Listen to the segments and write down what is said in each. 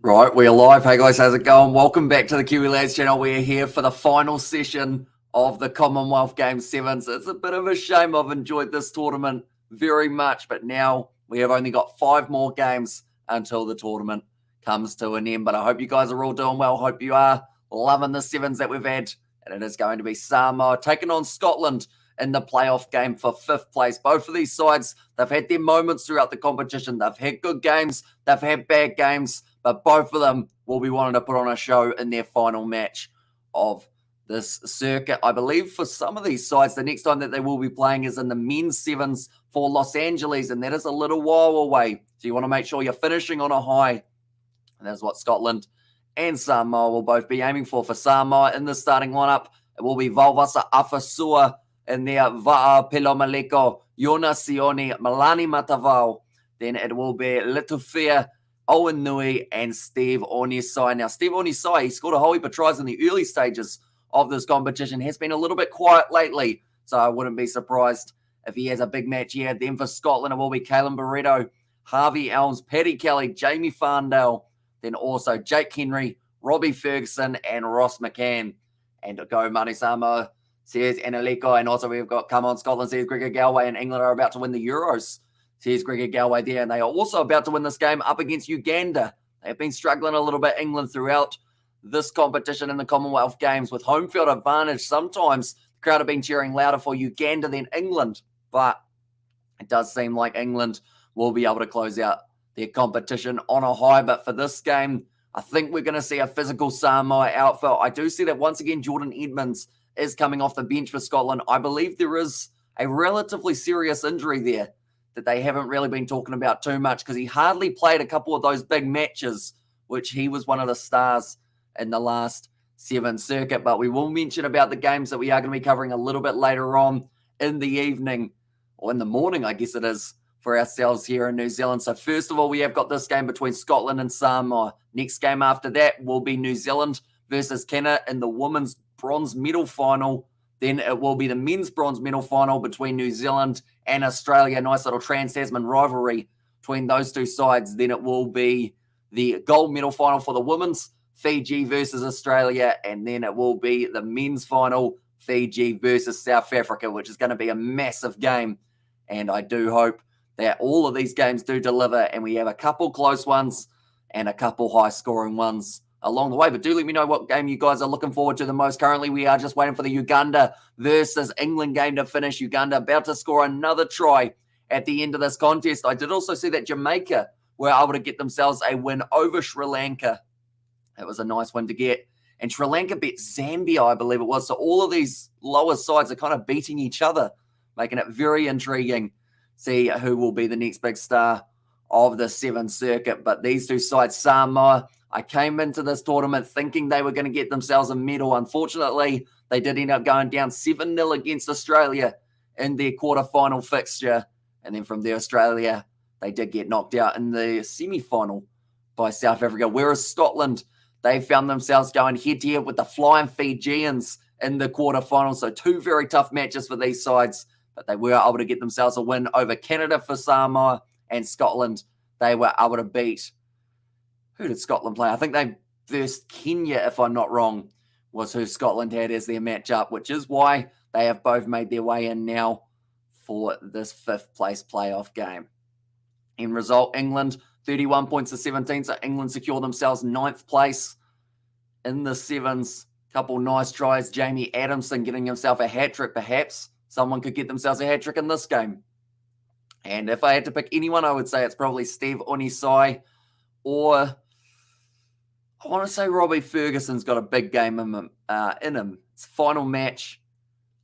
Right, we're live. Hey guys, how's it going? Welcome back to the Kiwi Lads channel. We're here for the final session of the Commonwealth Games Sevens. It's a bit of a shame. I've enjoyed this tournament very much, but now we have only got 5 more games until the tournament comes to an end. But I hope you guys are all doing well. Hope you are loving the sevens that we've had. And it is going to be Samoa taking on Scotland in the playoff game for 5th place. Both of these sides, they've had their moments throughout the competition. They've had good games. They've had bad games. But both of them will be wanting to put on a show in their final match of this circuit. I believe for some of these sides, the next time that they will be playing is in the men's sevens for Los Angeles, and that is a little while away. So you want to make sure you're finishing on a high. And that's what Scotland and Samoa will both be aiming for. For Samoa, in the starting lineup, it will be Valvasa Afasua in there, Va'a Pelomaleko, Yona Sione, Malani Matavao. Then it will be Litufia, Owen Nui, and Steve Onisai. Now, Steve Onisai, he scored a whole heap of tries in the early stages of this competition. Has been a little bit quiet lately, so I wouldn't be surprised if he has a big match here. Then for Scotland, it will be Caelan Barretto, Harvey Elms, Paddy Kelly, Jamie Farndale, then also Jake Henry, Robbie Ferguson, and Ross McCann. And to go Manu Samoa, says Analeko, and also we've got Come On Scotland, says Gregor Galway, and England are about to win the Euros. Here's Gregor Galway there, and they are also about to win this game up against Uganda. They have been struggling a little bit, England, throughout this competition in the Commonwealth Games with home field advantage. Sometimes the crowd have been cheering louder for Uganda than England, but it does seem like England will be able to close out their competition on a high. But for this game, I think we're going to see a physical Samoa outfit. I do see that once again, Jordan Edmonds is coming off the bench for Scotland. I believe there is a relatively serious injury there that they haven't really been talking about too much because he hardly played a couple of those big matches, which he was one of the stars in the last Sevens circuit. But we will mention about the games that we are going to be covering a little bit later on in the evening, or in the morning, I guess it is, for ourselves here in New Zealand. So first of all, we have got this game between Scotland and Samoa. Next game after that will be New Zealand versus Canada in the women's bronze medal final. Then it will be the men's bronze medal final between New Zealand and Australia. Nice little trans-Tasman rivalry between those two sides. Then it will be the gold medal final for the women's, Fiji versus Australia. And then it will be the men's final, Fiji versus South Africa, which is going to be a massive game. And I do hope that all of these games do deliver and we have a couple close ones and a couple high-scoring ones along the way. But do let me know what game you guys are looking forward to the most. Currently, we are just waiting for the Uganda versus England game to finish. Uganda about to score another try at the end of this contest. I did also see that Jamaica were able to get themselves a win over Sri Lanka. It was a nice win to get. And Sri Lanka beat Zambia, I believe it was. So all of these lower sides are kind of beating each other, making it very intriguing. See who will be the next big star of the Sevens circuit. But these two sides, Samoa, I came into this tournament thinking they were going to get themselves a medal. Unfortunately, they did end up going down 7-0 against Australia in their quarterfinal fixture. And then from there, Australia, they did get knocked out in the semi-final by South Africa. Whereas Scotland, they found themselves going head-to-head with the Flying Fijians in the quarterfinal. So 2 very tough matches for these sides. But they were able to get themselves a win over Canada for Samoa, and Scotland, they were able to beat. Who did Scotland play? I think they versed Kenya, if I'm not wrong, was who Scotland had as their matchup, which is why they have both made their way in now for this 5th place playoff game. In result, England, 31 points to 17, so England secure themselves 9th place in the Sevens. Couple nice tries. Jamie Adamson getting himself a hat-trick, perhaps. Someone could get themselves a hat-trick in this game. And if I had to pick anyone, I would say it's probably Steve Onisai, or I want to say Robbie Ferguson's got a big game in him. It's a final match.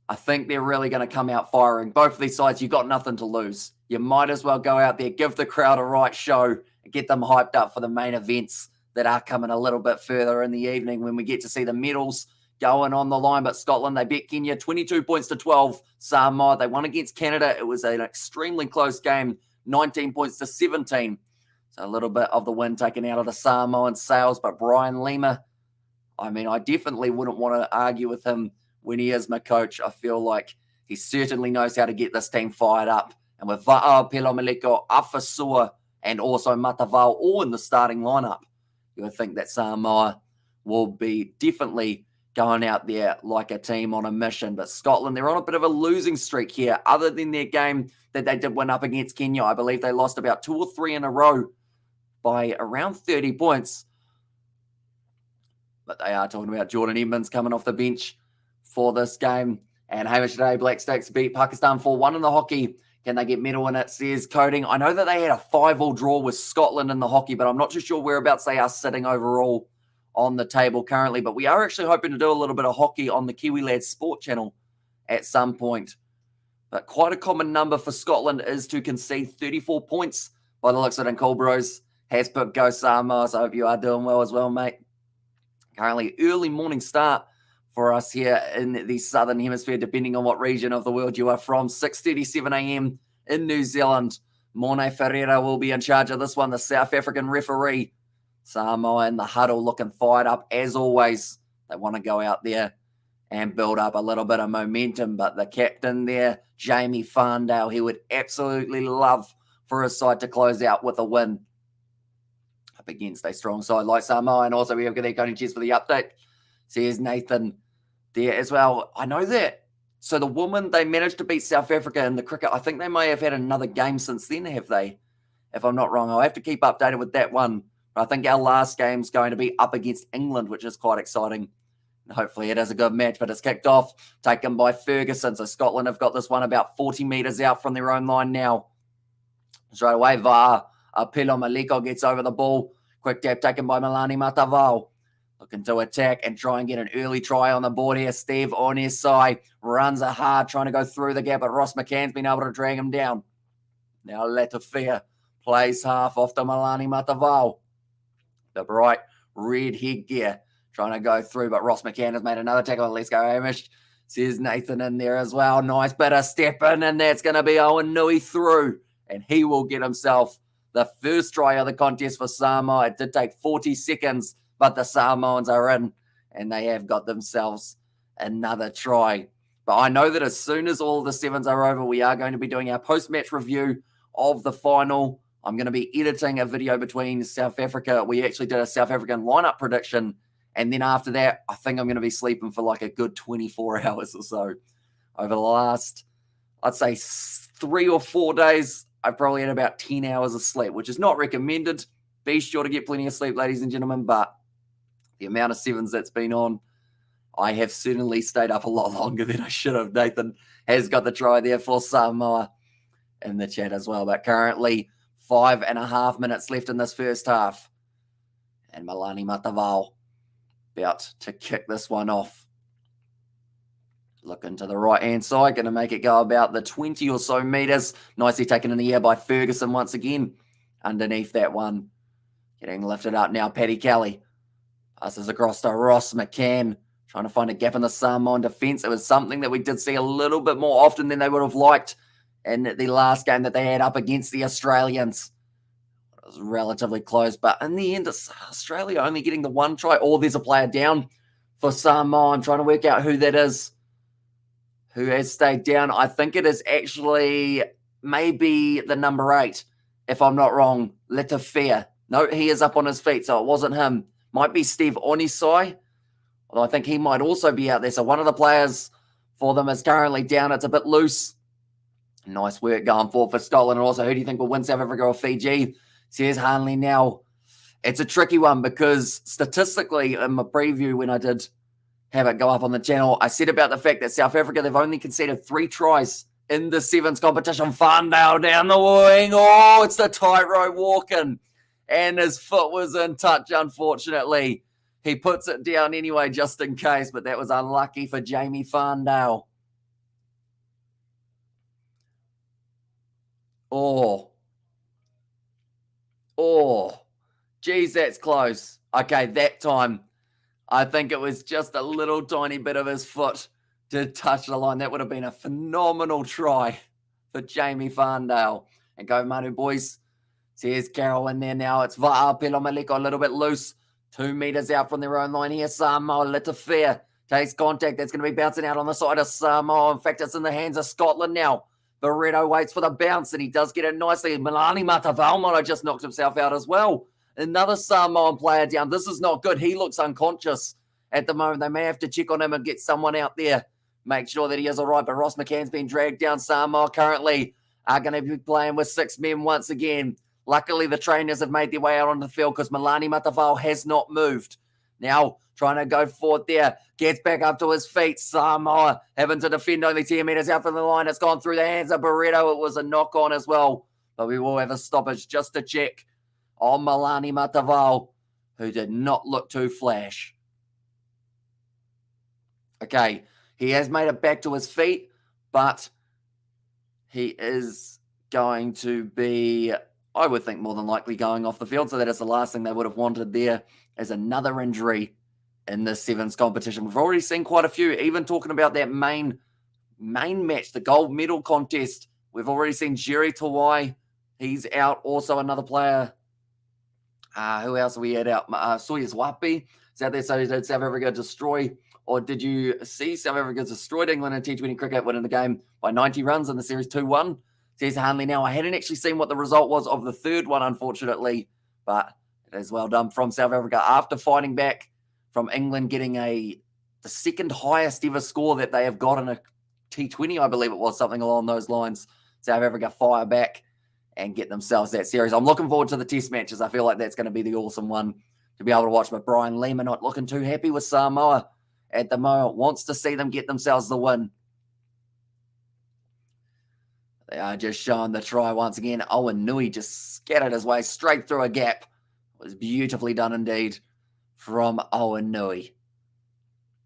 I think they're really going to come out firing. Both of these sides, you've got nothing to lose. You might as well go out there, give the crowd a right show, and get them hyped up for the main events that are coming a little bit further in the evening when we get to see the medals going on the line. But Scotland, they beat Kenya 22 points to 12. Samoa, they won against Canada. It was an extremely close game, 19 points to 17. So a little bit of the win taken out of the Samoan sails. But Brian Lima, I mean, I definitely wouldn't want to argue with him when he is my coach. I feel like he certainly knows how to get this team fired up. And with Va'a Pelomaleko, Afasua, and also Matavao all in the starting lineup, you would think that Samoa will be definitely going out there like a team on a mission. But Scotland, they're on a bit of a losing streak here, other than their game that they did win up against Kenya. I believe they lost about 2 or 3 in a row by around 30 points. But they are talking about Jordan Edmonds coming off the bench for this game. And Hamish today, Black Sticks beat Pakistan 4-1 in the hockey. Can they get medal in it, says Coding. I know that they had a 5-5 draw with Scotland in the hockey, but I'm not too sure whereabouts they are sitting overall on the table currently. But we are actually hoping to do a little bit of hockey on the Kiwi Lads Sport channel at some point. But quite a common number for Scotland is to concede 34 points by the looks of it. And Cool Bros has put Go Samoa, so I hope you are doing well as well, mate. Currently early morning start for us here in the Southern Hemisphere, depending on what region of the world you are from. 6:37 a.m. in New Zealand. Morne Ferreira will be in charge of this one, the South African referee. Samoa in the huddle looking fired up as always. They want to go out there and build up a little bit of momentum, but the captain there, Jamie Farndale, he would absolutely love for his side to close out with a win up against a strong side like Samoa. And also we have got Cody Cheers for the update. Says Nathan there as well. I know that. So the women, they managed to beat South Africa in the cricket. I think they may have had another game since then, have they? If I'm not wrong. I'll have to keep updated with that one. But I think our last game's going to be up against England, which is quite exciting. And hopefully it is a good match, but it's kicked off, taken by Ferguson. So Scotland have got this one about 40 metres out from their own line now. Straight away, Pilo Maliko gets over the ball. Quick tap taken by Milani Matavao. Looking to attack and try and get an early try on the board here. Steve Onesai runs a hard, trying to go through the gap, but Ross McCann's been able to drag him down. Now Letafia plays half off to Milani Matavao. The bright red headgear trying to go through, but Ross McCann has made another tackle. Let's go, Hamish. Says Nathan in there as well. Nice bit of step in, and that's going to be Owen Nui through, and he will get himself the first try of the contest for Samoa. It did take 40 seconds, but the Samoans are in, and they have got themselves another try. But I know that as soon as all the sevens are over, we are going to be doing our post-match review of the final. I'm going to be editing a video between South Africa. We actually did a South African lineup prediction. And then after that, I think I'm going to be sleeping for like a good 24 hours or so. Over the last, I'd say 3 or 4 days, I've probably had about 10 hours of sleep, which is not recommended. Be sure to get plenty of sleep, ladies and gentlemen. But the amount of sevens that's been on, I have certainly stayed up a lot longer than I should have. Nathan has got the try there for Samoa in the chat as well. But currently, 5.5 minutes left in this first half. And Milani Matavao about to kick this one off. Looking to the right-hand side, going to make it go about the 20 or so metres. Nicely taken in the air by Ferguson once again. Underneath that one. Getting lifted up now, Paddy Kelly. Passes across to Ross McCann. Trying to find a gap in the Samoan defence. It was something that we did see a little bit more often than they would have liked in the last game that they had up against the Australians. It was relatively close, but in the end, it's Australia only getting the one try. Oh, there's a player down for Samoa. I'm trying to work out who that is, who has stayed down. I think it is actually maybe the number 8, if I'm not wrong, Letafia. No, he is up on his feet, so it wasn't him. Might be Steve Onisai, although I think he might also be out there. So one of the players for them is currently down. It's a bit loose. Nice work going for Scotland. And also, who do you think will win, South Africa or Fiji? Says Hanley now. It's a tricky one because statistically, in my preview when I did have it go up on the channel, I said about the fact that South Africa, they've only conceded 3 tries in the sevens competition. Farndale down the wing. Oh, it's the tightrope walking. And his foot was in touch, unfortunately. He puts it down anyway, just in case, but that was unlucky for Jamie Farndale. Oh, geez, that's close. Okay, that time, I think it was just a little tiny bit of his foot to touch the line. That would have been a phenomenal try for Jamie Farndale. And go Manu boys. So here's Carroll in there now. It's Va'apelo Maleko a little bit loose. 2 metres out from their own line here. Samoa Letafia takes contact. That's going to be bouncing out on the side of Samoa. In fact, it's in the hands of Scotland now. Barreto waits for the bounce, and he does get it nicely. Milani Matavao might have just knocked himself out as well. Another Samoan player down. This is not good. He looks unconscious at the moment. They may have to check on him and get someone out there. Make sure that he is all right. But Ross McCann's been dragged down. Samoa currently are going to be playing with 6 men once again. Luckily, the trainers have made their way out on the field because Milani Matavao has not moved. Now, trying to go forward there. Gets back up to his feet. Samoa having to defend only 10 metres out from the line. It's gone through the hands of Barreto. It was a knock-on as well. But we will have a stoppage just to check on Milani Matavao, who did not look too flash. Okay, he has made it back to his feet, but he is going to be, I would think, more than likely going off the field. So that is the last thing they would have wanted there, is another injury in this sevens competition. We've already seen quite a few, even talking about that main match, the gold medal contest. We've already seen Jerry Tawai. He's out. Also another player. Who else we had out? Sawyers Wapi is out there. So did South Africa destroy, or did you see South Africa destroyed England in T20 cricket, winning the game by 90 runs in the series 2-1? Says Hanley. Now, I hadn't actually seen what the result was of the third one, unfortunately, but it is well done from South Africa after fighting back from England, getting the second highest ever score that they have got in a T20, I believe it was, something along those lines. South Africa fire back and get themselves that series. I'm looking forward to the test matches. I feel like that's going to be the awesome one to be able to watch. But Brian Lima not looking too happy with Samoa at the moment. Wants to see them get themselves the win. They are just showing the try once again. Owen Nui just scattered his way straight through a gap. It was beautifully done indeed from Owen Nui.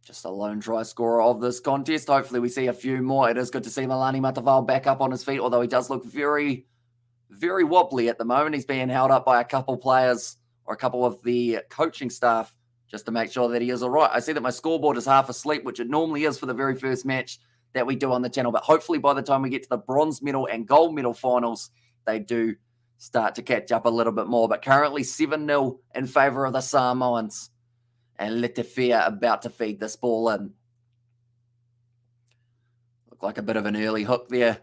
Just a lone try scorer of this contest. Hopefully we see a few more. It is good to see Milani Matavao back up on his feet, although he does look very, very wobbly at the moment. He's being held up by a couple players or a couple of the coaching staff just to make sure that he is all right. I see that my scoreboard is half asleep, which it normally is for the very first match that we do on the channel. But hopefully by the time we get to the bronze medal and gold medal finals, they do start to catch up a little bit more. But currently 7-0 in favour of the Samoans. And Letefia about to feed this ball in. Looked like a bit of an early hook there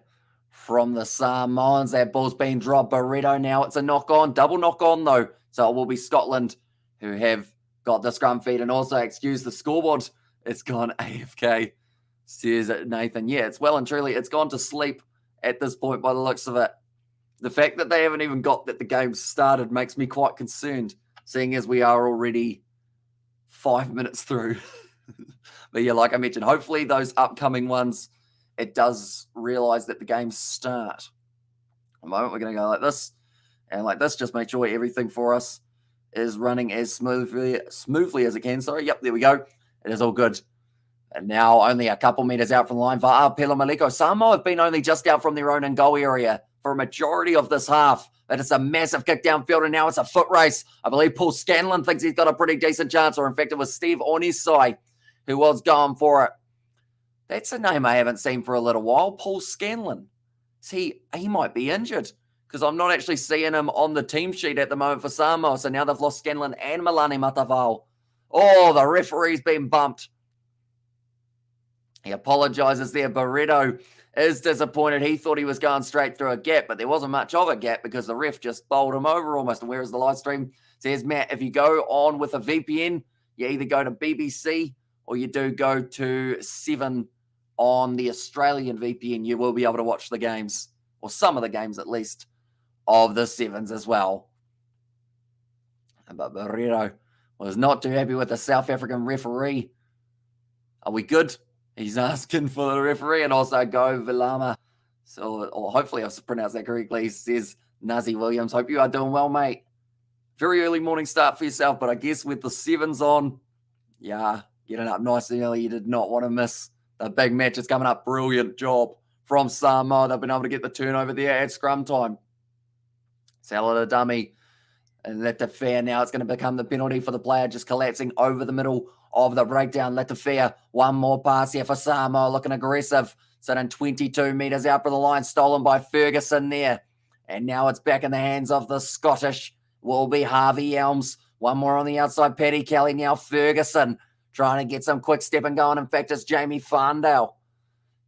from the Samoans. That ball's been dropped. Barreto now. It's a knock-on. Double knock-on, though. So it will be Scotland who have got the scrum feed. And also, excuse the scoreboard, it's gone AFK, says Nathan. Yeah, it's well and truly, it's gone to sleep at this point by the looks of it. The fact that they haven't even got that the game started makes me quite concerned, seeing as we are already 5 minutes through. But yeah, like I mentioned, hopefully those upcoming ones, it does realize that the games start. At the moment, we're going to go like this and like this. Just make sure everything for us is running as smoothly as it can. Sorry. Yep, there we go. It is all good. And now only a couple meters out from the line. Va'a Maleko. Samoa have been only just out from their own and goal area for a majority of this half. But it's a massive kick downfield, and now it's a foot race. I believe Paul Scanlon thinks he's got a pretty decent chance, or in fact, it was Steve Onisai who was going for it. That's a name I haven't seen for a little while, Paul Scanlon. He might be injured, because I'm not actually seeing him on the team sheet at the moment for Samoa. So now they've lost Scanlon and Milani Matavao. Oh, the referee's been bumped. He apologises there. Barreto is disappointed. He thought he was going straight through a gap, but there wasn't much of a gap because the ref just bowled him over almost. And where is the live stream? Says Matt, if you go on with a VPN, you either go to BBC or you do go to 7 on the Australian VPN. You will be able to watch the games, or some of the games at least, of the Sevens as well. But Barreto was not too happy with the South African referee. Are we good? He's asking for the referee, and also go Vilama. So, or hopefully I've pronounced that correctly. He says Nazi Williams. Hope you are doing well, mate. Very early morning start for yourself, but I guess with the sevens on, yeah, getting up nice and early. You did not want to miss the big matches coming up. Brilliant job from Samoa. They've been able to get the turnover there at scrum time. Salah dummy. And Letefia now, it's going to become the penalty for the player just collapsing over the middle of the breakdown. Letefia, one more pass here for Samoa, looking aggressive. Sitting 22 metres out for the line, stolen by Ferguson there. And now it's back in the hands of the Scottish. Will be Harvey Elms. One more on the outside, Paddy Kelly. Now Ferguson trying to get some quick stepping going. In fact, it's Jamie Farndale.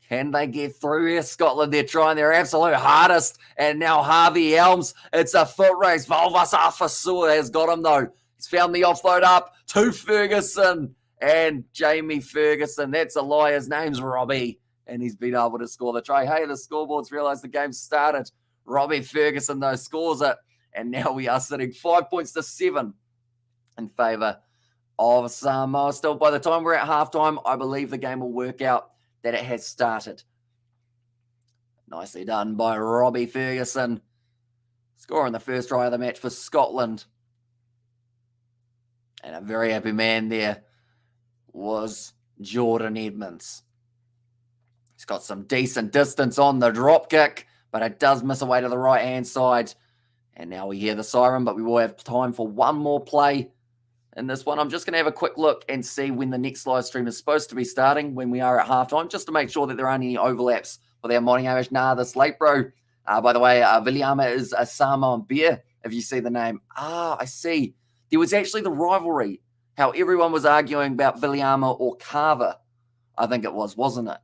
Can they get through here? Scotland, they're trying their absolute hardest. And now Harvey Elms, it's a foot race. Valvas Afasua has got him though. He's found the offload up to Ferguson and Jamie Ferguson. That's a lie. His name's Robbie. And he's been able to score the try. Hey, the scoreboard's realised the game started. Robbie Ferguson, though, scores it. And now we are sitting 5 points to 7 in favour of Samoa. Still, by the time we're at halftime, I believe the game will work out that it has started. Nicely done by Robbie Ferguson. Scoring the first try of the match for Scotland. And a very happy man there was Jordan Edmonds. He's got some decent distance on the drop kick, but it does miss away to the right-hand side. And now we hear the siren, but we will have time for one more play in this one. I'm just going to have a quick look and see when the next live stream is supposed to be starting, when we are at halftime, just to make sure that there aren't any overlaps with our morning hours. Nah, this late, bro. By the way, Viliama is a Samoan beer, if you see the name. Ah, I see. There was actually the rivalry, how everyone was arguing about Viliama or Carver, I think it was, wasn't it?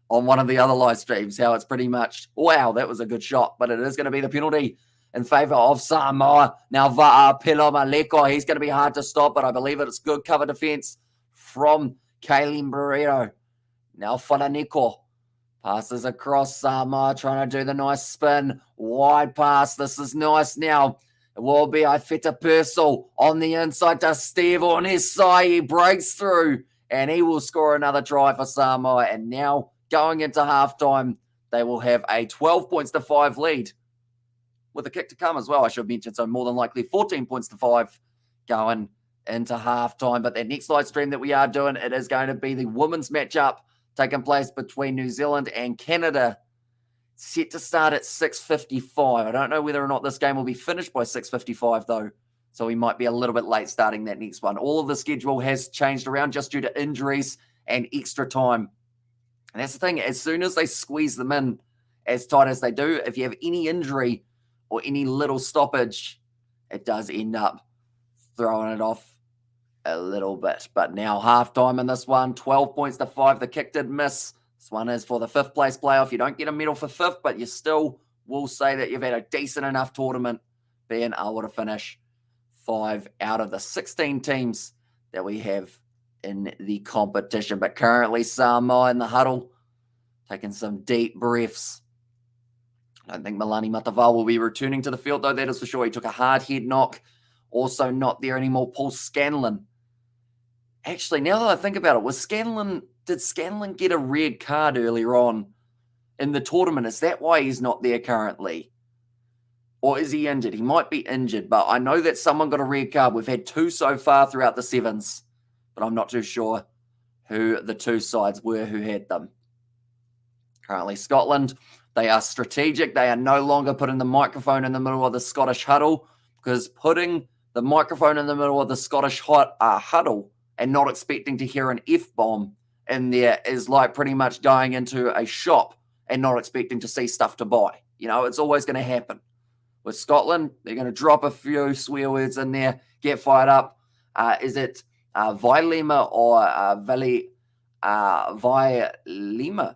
On one of the other live streams, how it's pretty much, wow, that was a good shot, but it is going to be the penalty in favour of Samoa. Now, Pilomaleko, he's going to be hard to stop, but I believe it's good cover defence from Kayleen Barreto. Now, Whananeko passes across Samoa, trying to do the nice spin. Wide pass. This is nice now. It will be Ifeta Purcell on the inside to Steve on his side. He breaks through, and he will score another try for Samoa. And now, going into halftime, they will have a 12 points to 5 lead. With a kick to come as well, I should mention. So more than likely 14 points to 5 going into halftime. But that next live stream that we are doing, it is going to be the women's matchup taking place between New Zealand and Canada. Set to start at 6:55. I don't know whether or not this game will be finished by 6:55 though. So we might be a little bit late starting that next one. All of the schedule has changed around just due to injuries and extra time. And that's the thing. As soon as they squeeze them in as tight as they do, if you have any injury or any little stoppage, it does end up throwing it off a little bit. But now halftime in this one, 12 points to 5. The kick did miss. This one is for the 5th place playoff. You don't get a medal for 5th, but you still will say that you've had a decent enough tournament being able to finish 5 out of the 16 teams that we have in the competition. But currently Samoa in the huddle, taking some deep breaths. I don't think Milani Matavao will be returning to the field, though. That is for sure. He took a hard head knock. Also not there anymore, Paul Scanlon. Actually, now that I think about it, did Scanlon get a red card earlier on in the tournament? Is that why he's not there currently? Or is he injured? He might be injured, but I know that someone got a red card. We've had 2 so far throughout the Sevens, but I'm not too sure who the 2 sides were who had them. Currently, Scotland, they are strategic. They are no longer putting the microphone in the middle of the Scottish huddle, because putting the microphone in the middle of the Scottish huddle and not expecting to hear an F-bomb in there is like pretty much going into a shop and not expecting to see stuff to buy. You know, it's always going to happen. With Scotland, they're going to drop a few swear words in there, get fired up. Is it Vailima or Vailima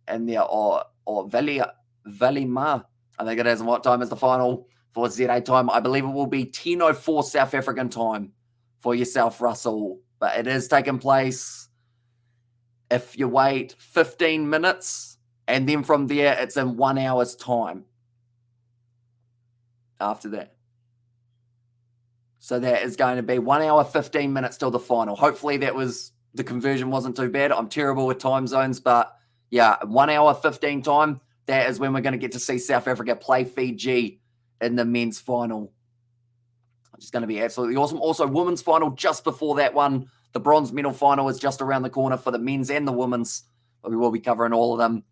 in there, or Valima? I think it is. And what time is the final for ZA time? I believe it will be 10:04 South African time for yourself, Russell. But it is taking place if you wait 15 minutes, and then from there, it's in 1 hour's time after that. So that is going to be 1 hour, 15 minutes till the final. Hopefully the conversion wasn't too bad. I'm terrible with time zones, but yeah, 1 hour, 15 time. That is when we're going to get to see South Africa play Fiji in the men's final. Which is going to be absolutely awesome. Also, women's final just before that one. The bronze medal final is just around the corner for the men's and the women's. But we will be covering all of them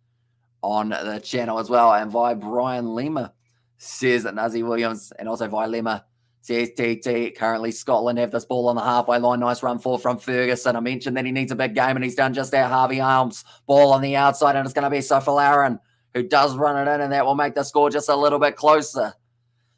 on the channel as well. And Brian Lima says that Nazi Williams, and also Lima says TT, currently Scotland have this ball on the halfway line. Nice run forward from Ferguson. I mentioned that he needs a big game, and he's done just that. Harvey Arms, ball on the outside, and it's going to be Sofalaran who does run it in, and that will make the score just a little bit closer.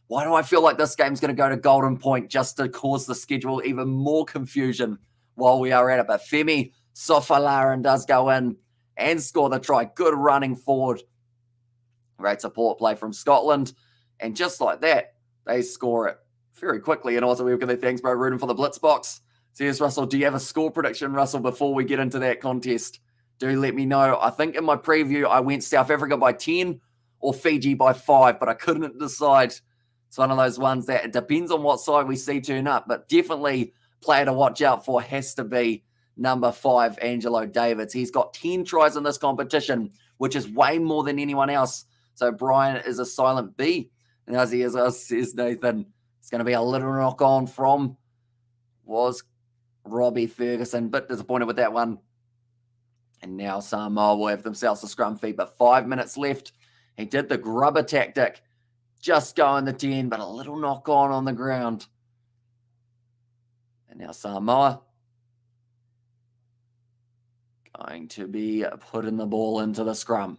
Why do I feel like this game's going to go to Golden Point just to cause the schedule even more confusion while we are at it? But Femi Sofalaran does go in, and score the try. Good running forward. Great support play from Scotland. And just like that, they score it very quickly. And also, we've got the thanks, bro, rooting for the blitz box. Says Russell, do you have a score prediction, Russell, before we get into that contest? Do let me know. I think in my preview, I went South Africa by 10 or Fiji by 5, but I couldn't decide. It's one of those ones that it depends on what side we see turn up, but definitely player to watch out for has to be number 5, Angelo Davids. He's got 10 tries in this competition, which is way more than anyone else. So Brian is a silent B. And as he is, says Nathan, it's going to be a little knock on from was Robbie Ferguson. Bit disappointed with that one. And now Samoa will have themselves a scrum feed, but 5 minutes left. He did the grubber tactic, just going the 10, but a little knock on the ground. And now Samoa going to be putting the ball into the scrum.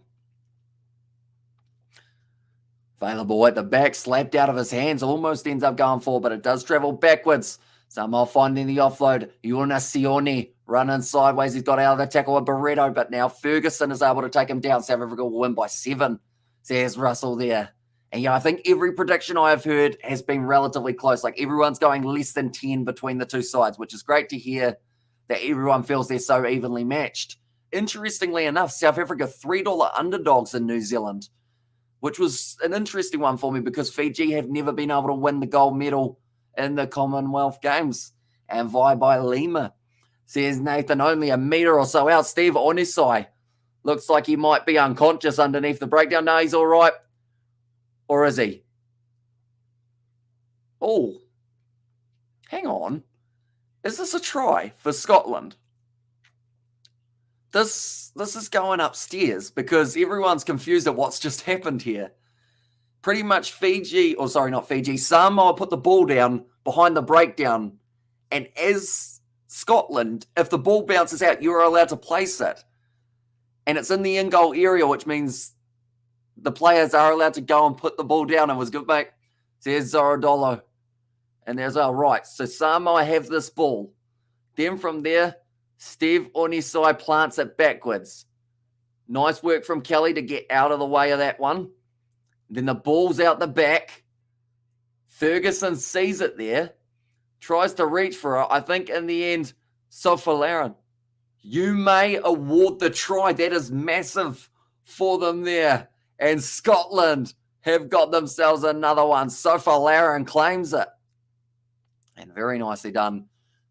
Available at the back, slapped out of his hands, almost ends up going forward, but it does travel backwards. Samoa finding the offload. Sione running sideways. He's got out of the tackle with Barreto, but now Ferguson is able to take him down. South Africa will win by 7, says Russell there. And I think every prediction I have heard has been relatively close. Like everyone's going less than 10 between the two sides, which is great to hear that everyone feels they're so evenly matched. Interestingly enough, South Africa $3 underdogs in New Zealand, which was an interesting one for me because Fiji have never been able to win the gold medal in the Commonwealth Games. And Vi by Lima says Nathan only a metre or so out. Steve Onisai looks like he might be unconscious underneath the breakdown. No, he's all right. Or is he? Oh, hang on. Is this a try for Scotland? This is going upstairs because everyone's confused at what's just happened here. Pretty much Samoa put the ball down behind the breakdown. And as Scotland, if the ball bounces out, you're allowed to place it. And it's in the in-goal area, which means the players are allowed to go and put the ball down. It was good, mate. There's Zorodolo. And there's our right. So Samoa have this ball. Then from there, Steve Onisai plants it backwards. Nice work from Kelly to get out of the way of that one. Then the ball's out the back. Ferguson sees it there. Tries to reach for it. I think in the end, Sofalaran, you may award the try. That is massive for them there. And Scotland have got themselves another one. Sofalaran claims it. And very nicely done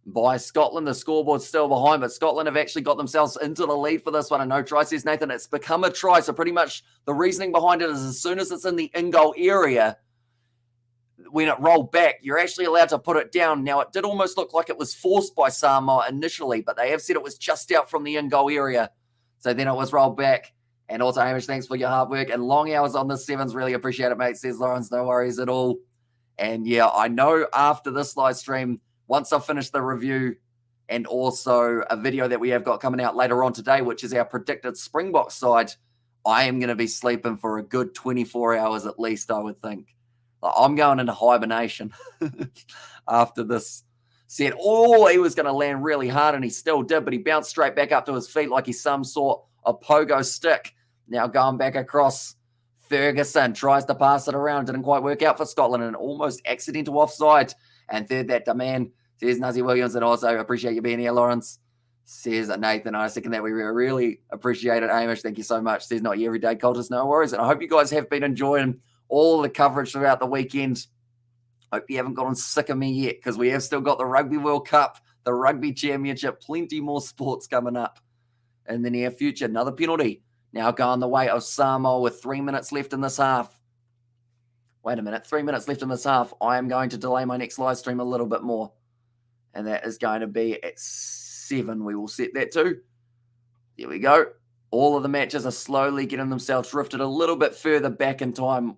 by Scotland. The scoreboard's still behind, but Scotland have actually got themselves into the lead for this one. And no try, says Nathan. It's become a try. So pretty much the reasoning behind it is as soon as it's in the in-goal area, when it rolled back, you're actually allowed to put it down. Now, it did almost look like it was forced by Samoa initially, but they have said it was just out from the in-goal area. So then it was rolled back. And also, Hamish, thanks for your hard work and long hours on the sevens. Really appreciate it, mate, says Lawrence. No worries at all. And yeah, I know after this live stream, once I've finished the review and also a video that we have got coming out later on today, which is our predicted Springbok side, I am going to be sleeping for a good 24 hours at least, I would think. I'm going into hibernation after this set. Oh, he was going to land really hard, and he still did, but he bounced straight back up to his feet like he's some sort of pogo stick. Now going back across, Ferguson tries to pass it around. Didn't quite work out for Scotland, and almost accidental offside. And third, that demand, says Nazi Williams, and also appreciate you being here, Lawrence. Says Nathan, I second that. We really appreciate it, Hamish. Thank you so much. Says not your everyday cultist, no worries. And I hope you guys have been enjoying all the coverage throughout the weekend. Hope you haven't gotten sick of me yet, because we have still got the Rugby World Cup, the Rugby Championship, plenty more sports coming up in the near future. Another penalty now going the way of Samoa with 3 minutes left in this half. Wait a minute, 3 minutes left in this half. I am going to delay my next live stream a little bit more, and that is going to be at 7. We will set that to. There we go. All of the matches are slowly getting themselves drifted a little bit further back in time,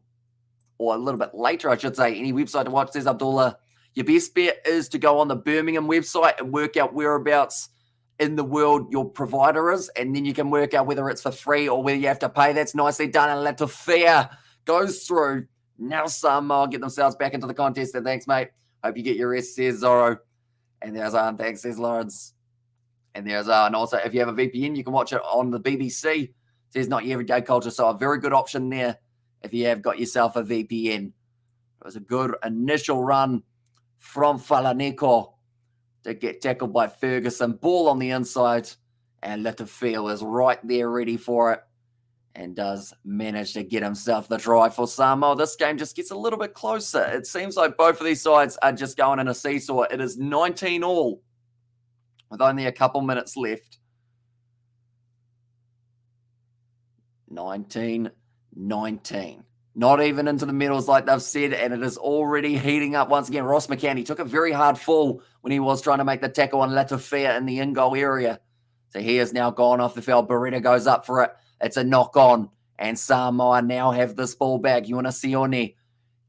or a little bit later, I should say. Any website to watch, says Abdullah. Your best bet is to go on the Birmingham website and work out whereabouts in the world your provider is, and then you can work out whether it's for free or whether you have to pay. That's nicely done. And Latofia goes through. Now Samoa get themselves back into the contest. And thanks, mate. Hope you get your rest, says Zorro. And there's thanks, says Lawrence. And and also if you have a VPN, you can watch it on the BBC. It says not your everyday culture, so a very good option there if you have got yourself a VPN. It was a good initial run from Falaneko to get tackled by Ferguson. Ball on the inside, and Littlefeel is right there ready for it and does manage to get himself the try for Samoa. This game just gets a little bit closer. It seems like both of these sides are just going in a seesaw. It is 19 all with only a couple minutes left. 19-19. Not even into the medals like they've said, and it is already heating up once again. Ross McCann, he took a very hard fall when he was trying to make the tackle on Latafia in the in-goal area. So he has now gone off the field. Beretta goes up for it. It's a knock-on, and Samoa now have this ball back. You want to see Sione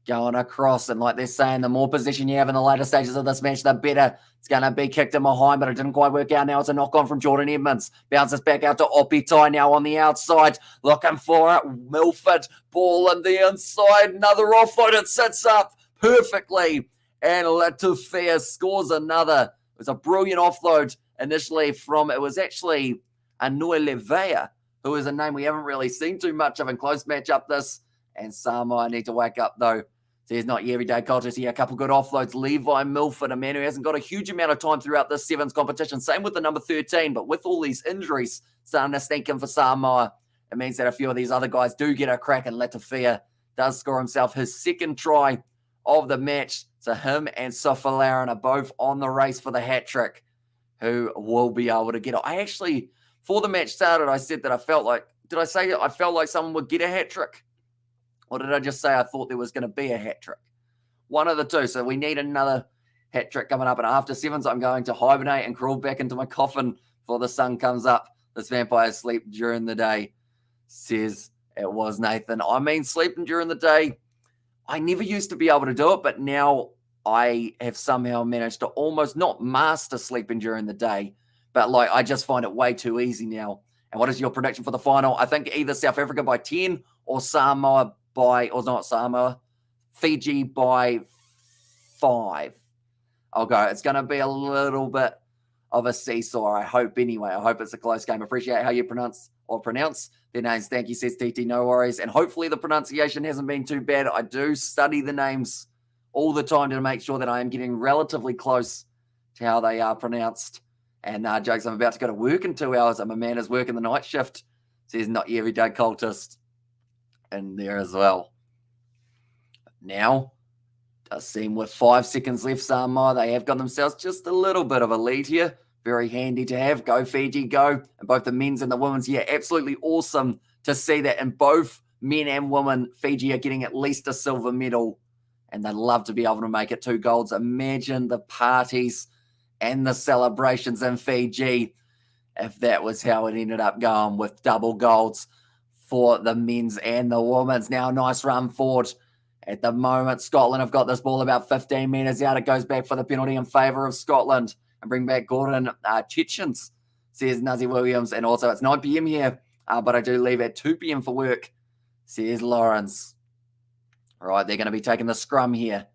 going across, and like they're saying, the more position you have in the later stages of this match, the better. It's going to be kicked in behind, but it didn't quite work out. Now it's a knock-on from Jordan Edmonds. Bounces back out to Opitai now on the outside. Looking for it. Milford, ball in the inside. Another offload. It sits up perfectly. And Latufia scores another. It was a brilliant offload initially from, it was actually Anui Levea, who is a name we haven't really seen too much of in close matchup this. And Samoa need to wake up though. So he's not your everyday culture. See a couple good offloads. Levi Milford, a man who hasn't got a huge amount of time throughout this Sevens competition. Same with the number 13, but with all these injuries starting to sneak in for Samoa, it means that a few of these other guys do get a crack, and Latafia does score himself his second try of the match. So him and Sofalaran are both on the race for the hat trick, who will be able to get it. I actually, before the match started, I said that I felt like, did I say I felt like someone would get a hat trick? Or did I just say I thought there was going to be a hat trick? One of the two. So we need another hat trick coming up. And after sevens, I'm going to hibernate and crawl back into my coffin before the sun comes up. This vampire sleep during the day, says it was Nathan. I mean, sleeping during the day, I never used to be able to do it, but now I have somehow managed to almost not master sleeping during the day, but like I just find it way too easy now. And what is your prediction for the final? I think either South Africa by 10 or Samoa by, or not Samoa, Fiji by 5. I'll go. It's going to be a little bit of a seesaw, I hope anyway. I hope it's a close game. Appreciate how you pronounce their names. Thank you, says TT, no worries. And hopefully the pronunciation hasn't been too bad. I do study the names all the time to make sure that I am getting relatively close to how they are pronounced. And jokes, I'm about to go to work in 2 hours, and my man is working the night shift. Says not your everyday cultist in there as well. Now, does seem with 5 seconds left, Samoa, they have got themselves just a little bit of a lead here. Very handy to have. Go, Fiji, go. And both the men's and the women's, yeah, absolutely awesome to see that in both men and women, Fiji are getting at least a silver medal, and they'd love to be able to make it 2 golds. Imagine the parties and the celebrations in Fiji if that was how it ended up going, with double golds for the men's and the women's. Now, nice run forward. At the moment, Scotland have got this ball about 15 metres out. It goes back for the penalty in favour of Scotland and bring back Gordon Chitchens, says Nuzzy Williams. And also, it's 9 p.m. here, but I do leave at 2 p.m. for work, says Lawrence. All right, they're going to be taking the scrum here.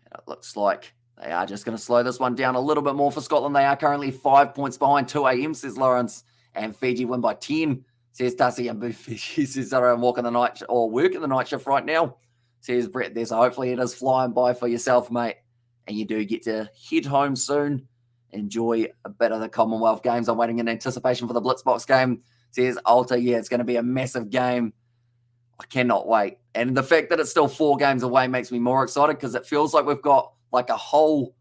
And it looks like they are just going to slow this one down a little bit more for Scotland. They are currently 5 points behind 2 a.m., says Lawrence. And Fiji win by 10, says Tassie. And Fiji says that I'm working the night shift right now, says Brett there. So hopefully it is flying by for yourself, mate. And you do get to head home soon. Enjoy a bit of the Commonwealth Games. I'm waiting in anticipation for the Blitzbox game, says Alta. Yeah, it's going to be a massive game. I cannot wait. And the fact that it's still 4 games away makes me more excited, because it feels like we've got like a whole,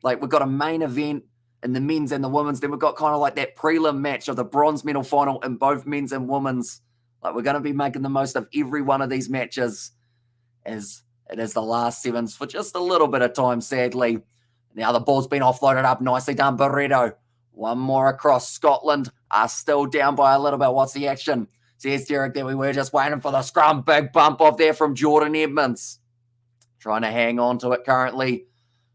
like we've got a main event in the men's and the women's. Then we've got kind of like that prelim match of the bronze medal final in both men's and women's. Like we're going to be making the most of every one of these matches, as it is the last sevens for just a little bit of time, sadly. Now the ball's been offloaded up. Nicely done, Barreto. One more across. Scotland are still down by a little bit. What's the action? Says Derek there. We were just waiting for the scrum. Big bump off there from Jordan Edmonds. Trying to hang on to it currently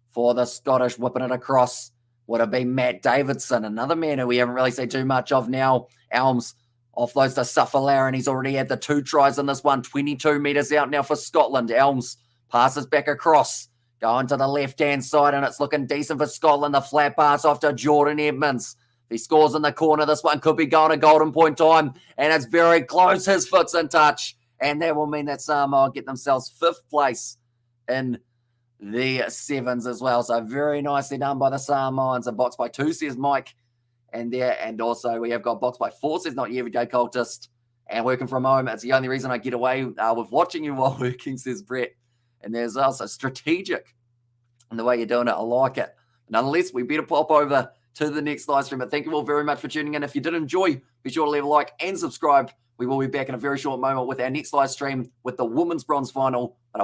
for the Scottish. Whipping it across would have been Matt Davidson, another man who we haven't really seen too much of now. Elms offloads to Suffalar, and he's already had the 2 tries in this one. 22 metres out now for Scotland. Elms passes back across. Going to the left-hand side, and it's looking decent for Scotland. The flat pass off to Jordan Edmonds. If he scores in the corner, this one could be going to golden point time, and it's very close. His foot's in touch, and that will mean that Samoa get themselves 5th place in the sevens as well. So very nicely done by the Samoans. A box by 2, says Mike. And also we have got box by 4, says Not Your Everyday Cultist. And working from home, it's the only reason I get away with watching you while working, says Brett. And there's also strategic in the way you're doing it. I like it. Nonetheless, we better pop over to the next live stream. But thank you all very much for tuning in. If you did enjoy, be sure to leave a like and subscribe. We will be back in a very short moment with our next live stream with the women's bronze final. But